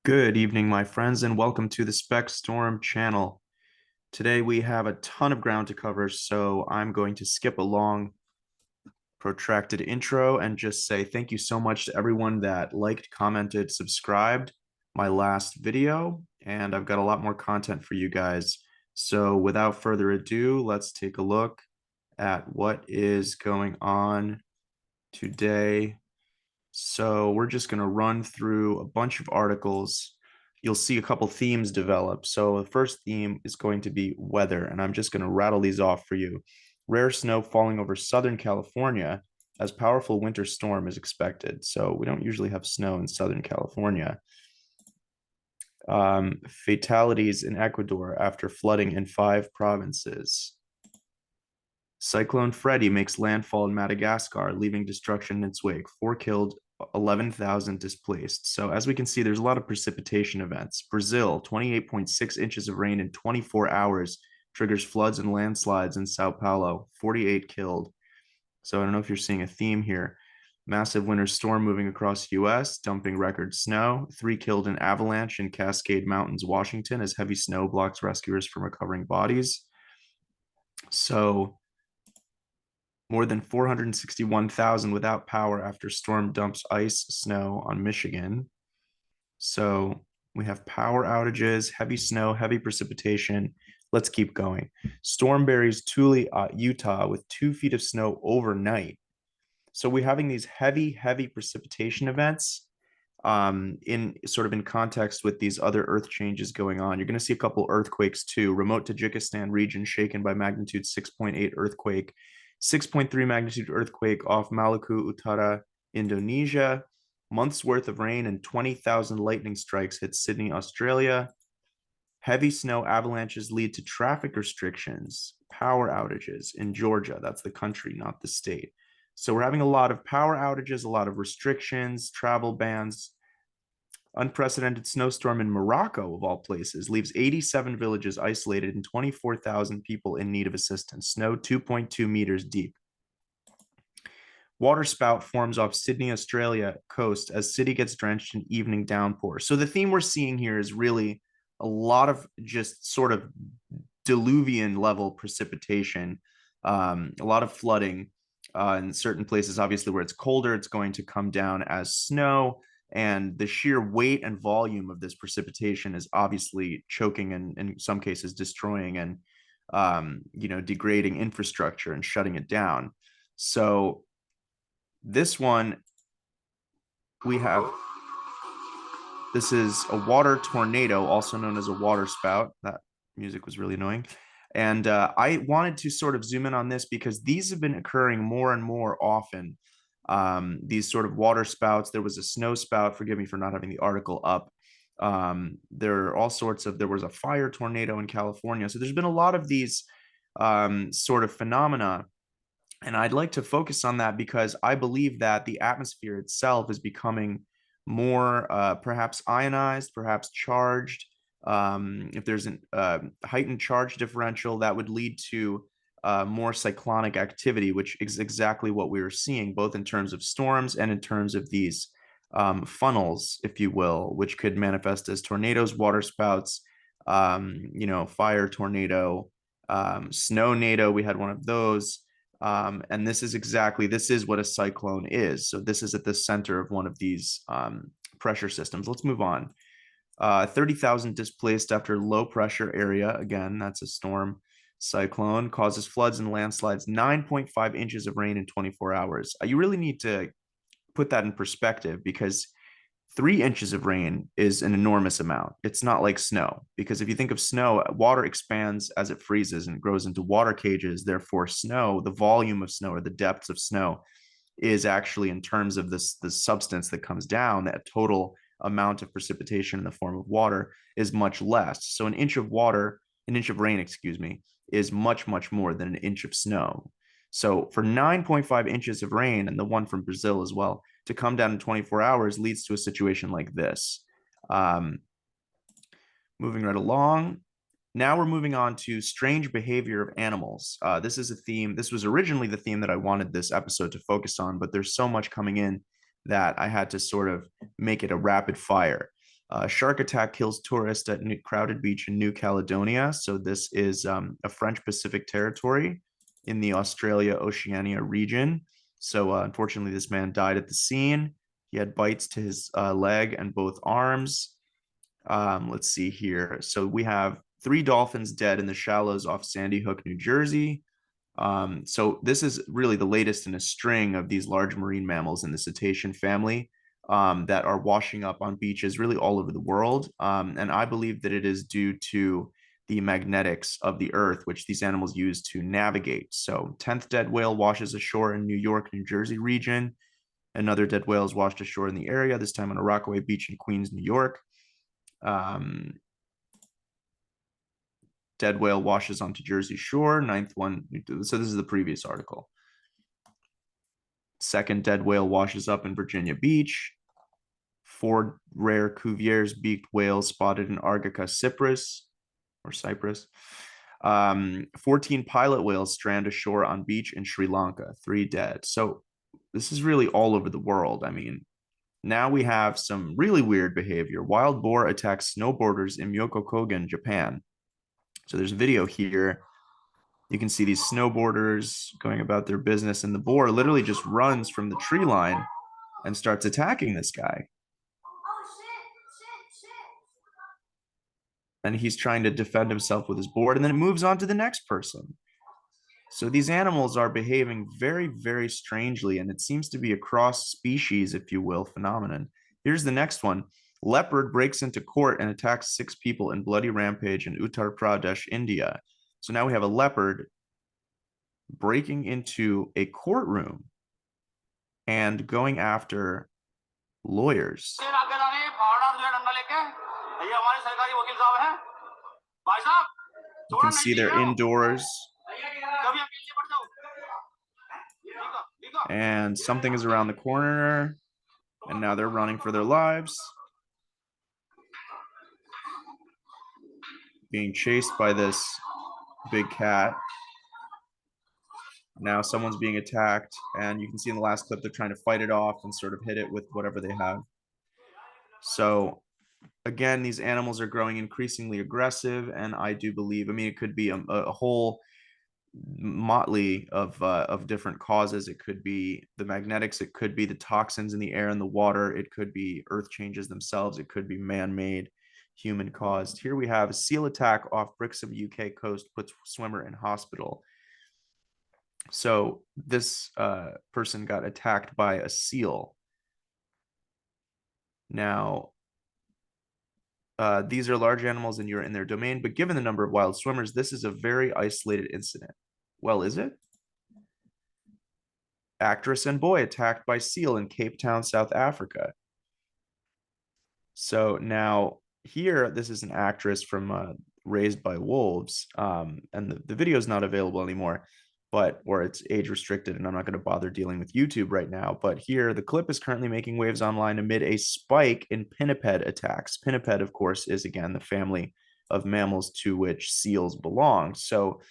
Good evening, my friends, and welcome to the Specstorm channel. Today we have a ton of ground to cover, so I'm going to skip a long, protracted intro and just say thank you so much to everyone that liked, commented, subscribed my last video, and I've got a lot more content for you guys. So without further ado, let's take a look at what is going on today. So we're just going to run through a bunch of articles. You'll see a couple themes develop. So the first theme is going to be weather, and I'm just going to rattle these off for you. Rare snow falling over Southern California as powerful winter storm is expected. So we don't usually have snow in Southern California. Fatalities in Ecuador after flooding in 5 provinces. Cyclone Freddy makes landfall in Madagascar, leaving destruction in its wake. 4 killed, 11,000 displaced. So as we can see, there's a lot of precipitation events. Brazil, 28.6 inches of rain in 24 hours triggers floods and landslides in Sao Paulo, 48 killed. So I don't know if you're seeing a theme here. Massive winter storm moving across US, dumping record snow. 3 killed in avalanche in Cascade Mountains, Washington, as heavy snow blocks rescuers from recovering bodies. So more than 461,000 without power after storm dumps ice, snow on Michigan. So we have power outages, heavy snow, heavy precipitation. Let's keep going. Storm buries Thule, Utah with 2 feet of snow overnight. So we're having these heavy precipitation events in context with these other earth changes going on. You're going to see a couple earthquakes too. Remote Tajikistan region shaken by magnitude 6.8 earthquake. 6.3 magnitude earthquake off Maluku Utara, Indonesia. Months worth of rain and 20,000 lightning strikes hit Sydney, Australia. Heavy snow avalanches lead to traffic restrictions, power outages in Georgia. That's the country, not the state. So we're having a lot of power outages, a lot of restrictions, travel bans. Unprecedented snowstorm in Morocco, of all places, leaves 87 villages isolated and 24,000 people in need of assistance. Snow 2.2 meters deep. Water spout forms off Sydney, Australia coast as city gets drenched in evening downpour. So the theme we're seeing here is really a lot of just sort of diluvian level precipitation, a lot of flooding in certain places. Obviously, where it's colder, it's going to come down as snow. And the sheer weight and volume of this precipitation is obviously choking and in some cases destroying and degrading infrastructure and shutting it down. So this one this is a water tornado, also known as a water spout. That music was really annoying. And I wanted to sort of zoom in on this because these have been occurring more and more often. These sort of water spouts. There was a snow spout. Forgive me for not having the article up. There was a fire tornado in California. So there's been a lot of these sort of phenomena. And I'd like to focus on that because I believe that the atmosphere itself is becoming more perhaps ionized, perhaps charged. If there's a heightened charge differential, that would lead to more cyclonic activity, which is exactly what we are seeing, both in terms of storms and in terms of these funnels, if you will, which could manifest as tornadoes, water spouts, fire tornado, snow nado. We had one of those. And this is what a cyclone is. So this is at the center of one of these pressure systems. Let's move on. 30,000 displaced after low pressure area. Again, that's a storm cyclone. Causes floods and landslides. 9.5 inches of rain in 24 hours. You really need to put that in perspective because 3 inches of rain is an enormous amount. It's not like snow, because if you think of snow, water expands as it freezes and grows into water cages. Therefore, snow, the volume of snow or the depths of snow is actually, in terms of the substance that comes down, that total amount of precipitation in the form of water is much less. So an inch of rain, excuse me, is much more than an inch of snow. So for 9.5 inches of rain, and the one from Brazil as well, to come down in 24 hours leads to a situation like this. Moving right along. Now we're moving on to strange behavior of animals. This is a theme. This was originally the theme that I wanted this episode to focus on, but there's so much coming in that I had to sort of make it a rapid fire. Shark attack kills tourist at crowded beach in New Caledonia. So this is a French Pacific territory in the Australia Oceania region. So unfortunately, this man died at the scene. He had bites to his leg and both arms. Let's see here. So we have 3 dolphins dead in the shallows off Sandy Hook, New Jersey. So this is really the latest in a string of these large marine mammals in the cetacean family that are washing up on beaches really all over the world. And I believe that it is due to the magnetics of the earth, which these animals use to navigate. So 10th dead whale washes ashore in New York, New Jersey region. Another dead whale is washed ashore in the area, this time on a Rockaway Beach in Queens, New York. Dead whale washes onto Jersey shore. 9th one. So this is the previous article. Second dead whale washes up in Virginia Beach. 4 rare Cuvier's beaked whales spotted in Argica Cyprus or Cyprus. 14 pilot whales strand ashore on beach in Sri Lanka. 3 dead. So this is really all over the world. I mean, now we have some really weird behavior. Wild boar attacks snowboarders in Myokokogen, Japan. So there's a video here. You can see these snowboarders going about their business, and the boar literally just runs from the tree line and starts attacking this guy. And he's trying to defend himself with his board, and then it moves on to the next person. So these animals are behaving very, very strangely, and it seems to be a cross species, if you will, phenomenon. Here's the next one. Leopard breaks into court and attacks 6 people in bloody rampage in Uttar Pradesh, India. So now we have a leopard breaking into a courtroom and going after lawyers. You can see they're indoors. And something is around the corner. And now they're running for their lives. Being chased by this big cat. Now someone's being attacked. And you can see in the last clip, they're trying to fight it off and sort of hit it with whatever they have. So again, these animals are growing increasingly aggressive. And I do believe, I mean, it could be a whole motley of different causes. It could be the magnetics, it could be the toxins in the air and the water, it could be earth changes themselves, it could be man-made, human caused. Here we have a seal attack off Brixham, UK coast puts swimmer in hospital. So this person got attacked by a seal. Now these are large animals and you're in their domain, but given the number of wild swimmers, this is a very isolated incident. Well, is it? Actress and boy attacked by seal in Cape Town, South Africa. So now here, this is an actress from Raised by Wolves, and the video is not available anymore, or it's age restricted, and I'm not going to bother dealing with YouTube right now. But here, the clip is currently making waves online amid a spike in pinniped attacks. Pinniped, of course, is again the family of mammals to which seals belong. So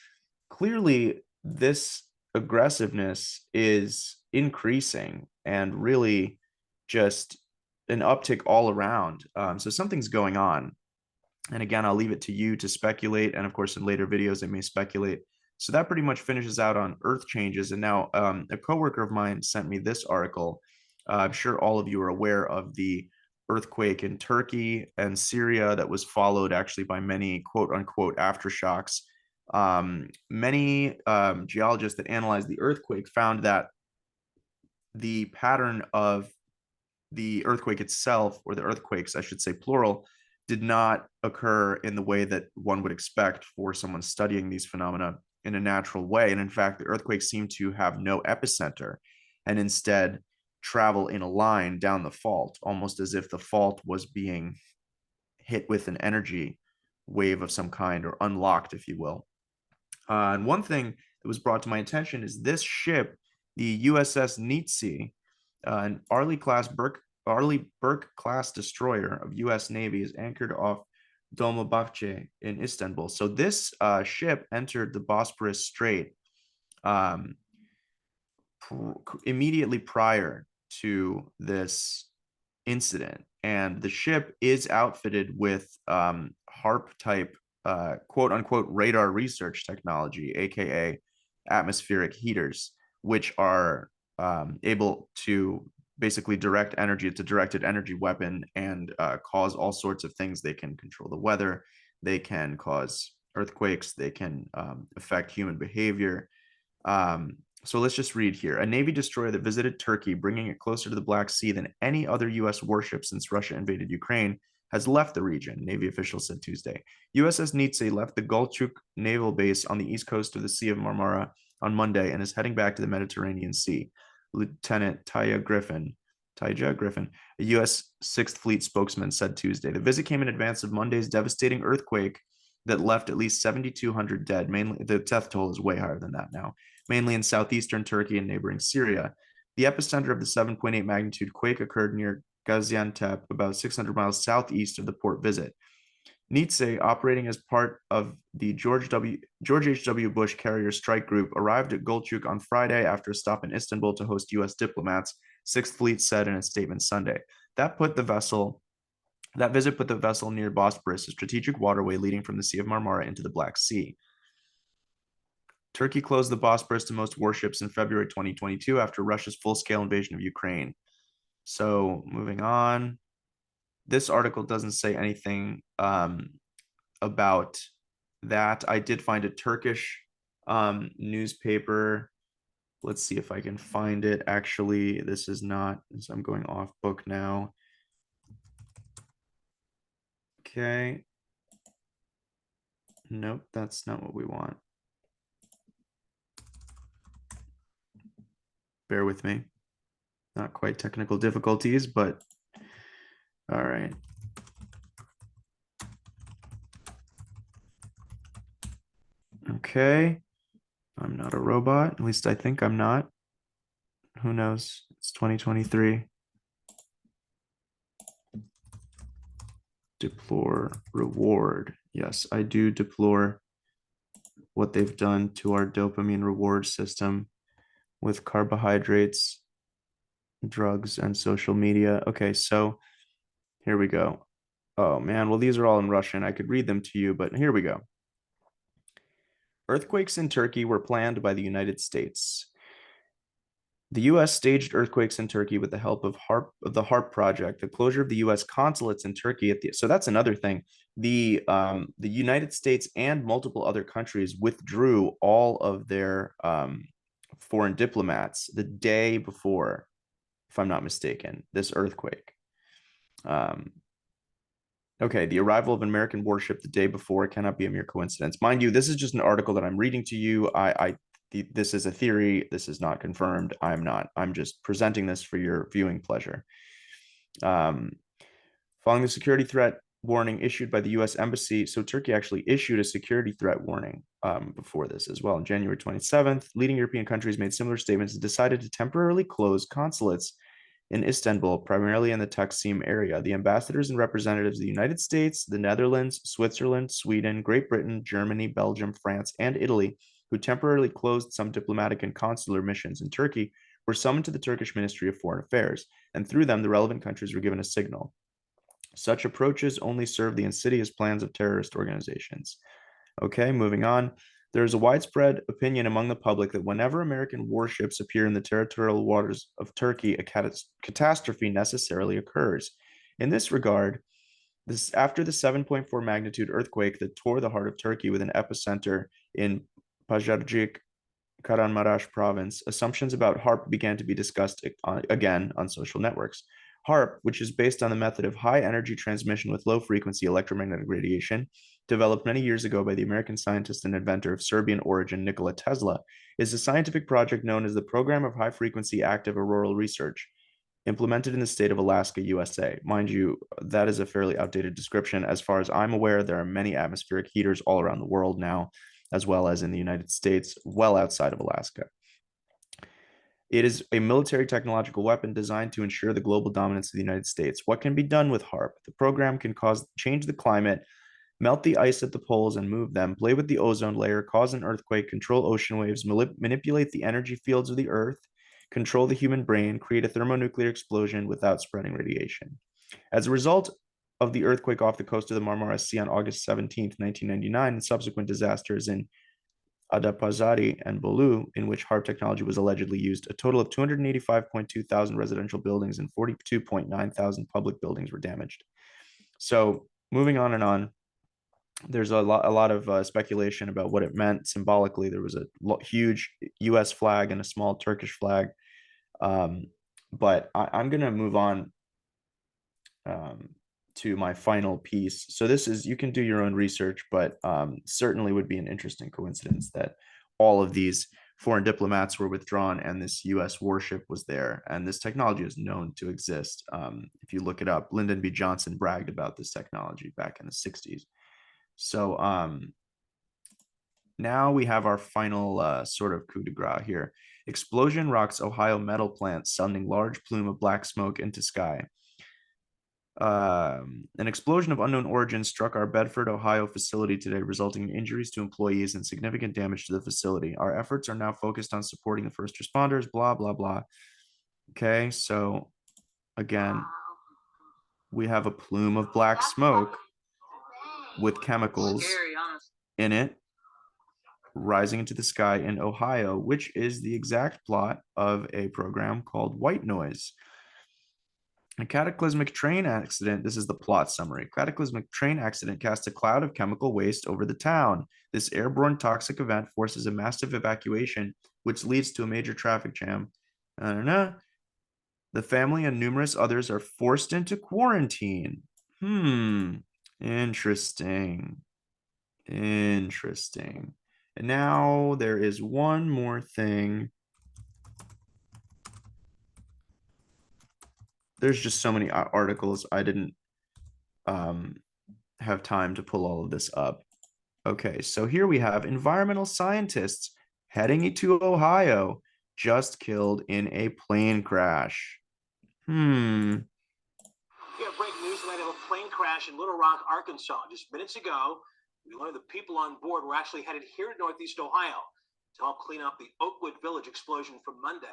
clearly, this aggressiveness is increasing and really just an uptick all around. So something's going on. And again, I'll leave it to you to speculate. And of course, in later videos, I may speculate. So that pretty much finishes out on Earth changes. And now a coworker of mine sent me this article. I'm sure all of you are aware of the earthquake in Turkey and Syria that was followed actually by many quote unquote aftershocks. Many geologists that analyzed the earthquake found that the pattern of the earthquake itself, or the earthquakes, I should say plural, did not occur in the way that one would expect for someone studying these phenomena in a natural way. And in fact, the earthquakes seem to have no epicenter and instead travel in a line down the fault, almost as if the fault was being hit with an energy wave of some kind, or unlocked, if you will. And one thing that was brought to my attention is this ship, the USS Nietzsche, an Arleigh Burke class destroyer of U.S. Navy, is anchored off Dolmabahce in Istanbul. So this ship entered the Bosporus Strait immediately prior to this incident. and the ship is outfitted with HARP type quote unquote radar research technology, aka atmospheric heaters, which are able to basically direct energy. It's a directed energy weapon and cause all sorts of things. They can control the weather, they can cause earthquakes, they can affect human behavior. So let's just read here. A Navy destroyer that visited Turkey, bringing it closer to the Black Sea than any other U.S. warship since Russia invaded Ukraine, has left the region, Navy officials said Tuesday. USS Nietzsche left the Gulchuk naval base on the east coast of the Sea of Marmara on Monday and is heading back to the Mediterranean Sea. Lieutenant Taija Griffin, a U.S. Sixth Fleet spokesman, said Tuesday. The visit came in advance of Monday's devastating earthquake that left at least 7,200 dead. Mainly, the death toll is way higher than that now, mainly in southeastern Turkey and neighboring Syria. The epicenter of the 7.8 magnitude quake occurred near Gaziantep, about 600 miles southeast of the port visit. Nietzsche, operating as part of the George H.W. Bush Carrier Strike Group, arrived at Gulchuk on Friday after a stop in Istanbul to host U.S. diplomats, Sixth Fleet said in a statement Sunday. That visit put the vessel near Bosporus, a strategic waterway leading from the Sea of Marmara into the Black Sea. Turkey closed the Bosporus to most warships in February 2022 after Russia's full-scale invasion of Ukraine. So moving on, this article doesn't say anything about that. I did find a Turkish newspaper. Let's see if I can find it. Actually, this is not, so I'm going off book now. Okay. Nope, that's not what we want. Bear with me. Not quite technical difficulties, but all right. Okay. I'm not a robot. At least I think I'm not. Who knows? It's 2023. Deplore reward. Yes, I do deplore what they've done to our dopamine reward system with carbohydrates, drugs, and social media. Okay, so here we go. Oh man, well, these are all in Russian. I could read them to you, but here we go. Earthquakes in Turkey were planned by the United States. The U.S. staged earthquakes in Turkey with the help of the HARP project. The closure of the U.S. consulates in Turkey so that's another thing. The United States and multiple other countries withdrew all of their foreign diplomats the day before, if I'm not mistaken, this earthquake. Okay, the arrival of an American warship the day before cannot be a mere coincidence. Mind you, this is just an article that I'm reading to you. This is a theory. This is not confirmed. I'm just presenting this for your viewing pleasure. Following the security threat warning issued by the U.S. Embassy, so Turkey actually issued a security threat warning before this as well. On January 27th, leading European countries made similar statements and decided to temporarily close consulates in Istanbul, primarily in the Taksim area. The ambassadors and representatives of the United States, the Netherlands, Switzerland, Sweden, Great Britain, Germany, Belgium, France, and Italy, who temporarily closed some diplomatic and consular missions in Turkey, were summoned to the Turkish Ministry of Foreign Affairs, and through them, the relevant countries were given a signal. Such approaches only serve the insidious plans of terrorist organizations. Okay, moving on. There is a widespread opinion among the public that whenever American warships appear in the territorial waters of Turkey, a catastrophe necessarily occurs. In this regard, after the 7.4 magnitude earthquake that tore the heart of Turkey with an epicenter in Pazarcık, Kahramanmaraş province, assumptions about HARP began to be discussed again on social networks. HARP, which is based on the method of high energy transmission with low frequency electromagnetic radiation, developed many years ago by the American scientist and inventor of Serbian origin Nikola Tesla, is a scientific project known as the Program of High Frequency Active Auroral Research, implemented in the state of Alaska, USA. Mind you, that is a fairly outdated description. As far as I'm aware, there are many atmospheric heaters all around the world now, as well as in the United States, well outside of Alaska. It is a military technological weapon designed to ensure the global dominance of the United States. What can be done with HARP? The program can change the climate, melt the ice at the poles and move them, play with the ozone layer, cause an earthquake, control ocean waves, manipulate the energy fields of the Earth, control the human brain, create a thermonuclear explosion without spreading radiation. As a result of the earthquake off the coast of the Marmara Sea on August 17th, 1999, and subsequent disasters in Adapazari and Bolu, in which HARP technology was allegedly used, a total of 285.2 thousand residential buildings and 42.9 thousand public buildings were damaged. So moving on and on, there's a lot of speculation about what it meant symbolically. There was a huge U.S. flag and a small Turkish flag. But I'm going to move on to my final piece. So this is, you can do your own research, but certainly would be an interesting coincidence that all of these foreign diplomats were withdrawn and this U.S. warship was there. And this technology is known to exist. If you look it up, Lyndon B. Johnson bragged about this technology back in the 60s. So now we have our final sort of coup de grace here. Explosion rocks Ohio metal plant, sending large plume of black smoke into sky. An explosion of unknown origin struck our Bedford, Ohio facility today, resulting in injuries to employees and significant damage to the facility. Our efforts are now focused on supporting the first responders, blah, blah, blah. Okay, so again, we have a plume of black smoke with chemicals in it rising into the sky in Ohio, which is the exact plot of a program called White Noise. A cataclysmic train accident, this is the plot summary. Cataclysmic train accident casts a cloud of chemical waste over the town. This airborne toxic event forces a massive evacuation, which leads to a major traffic jam. The family and numerous others are forced into quarantine. Interesting. Interesting. And now there is one more thing. There's just so many articles. I didn't have time to pull all of this up. Okay, so here we have environmental scientists heading to Ohio just killed in a plane crash. Yeah, breaking news tonight of a plane crash in Little Rock, Arkansas. Just minutes ago, we learned the people on board were actually headed here to Northeast Ohio to help clean up the Oakwood Village explosion from Monday.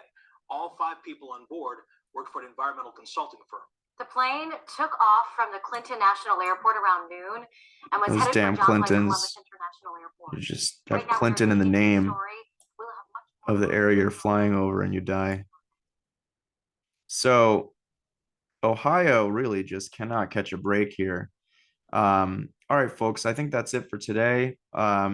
All 5 people on board worked for an environmental consulting firm. The plane took off from the Clinton National Airport around noon and was Those headed damn for John Clintons. Columbus International Airport. You just have Clinton in the name of the area you're flying over and you die. So Ohio really just cannot catch a break here. All right, folks, I think that's it for today. I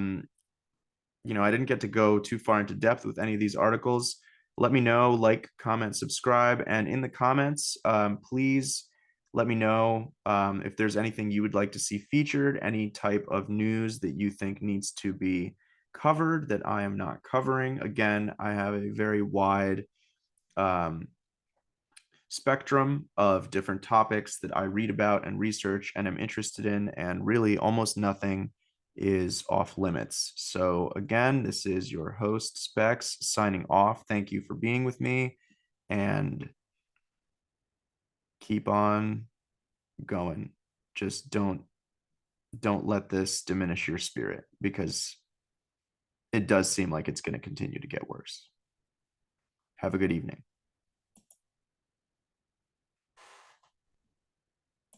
didn't get to go too far into depth with any of these articles. Let me know, like, comment, subscribe, and in the comments, please let me know if there's anything you would like to see featured, any type of news that you think needs to be covered that I am not covering. Again, I have a very wide spectrum of different topics that I read about and research and am interested in, and really almost nothing is off limits. So again, this is your host Specs signing off. Thank you for being with me, and keep on going. Just don't let this diminish your spirit, because it does seem like it's going to continue to get worse. Have a good evening.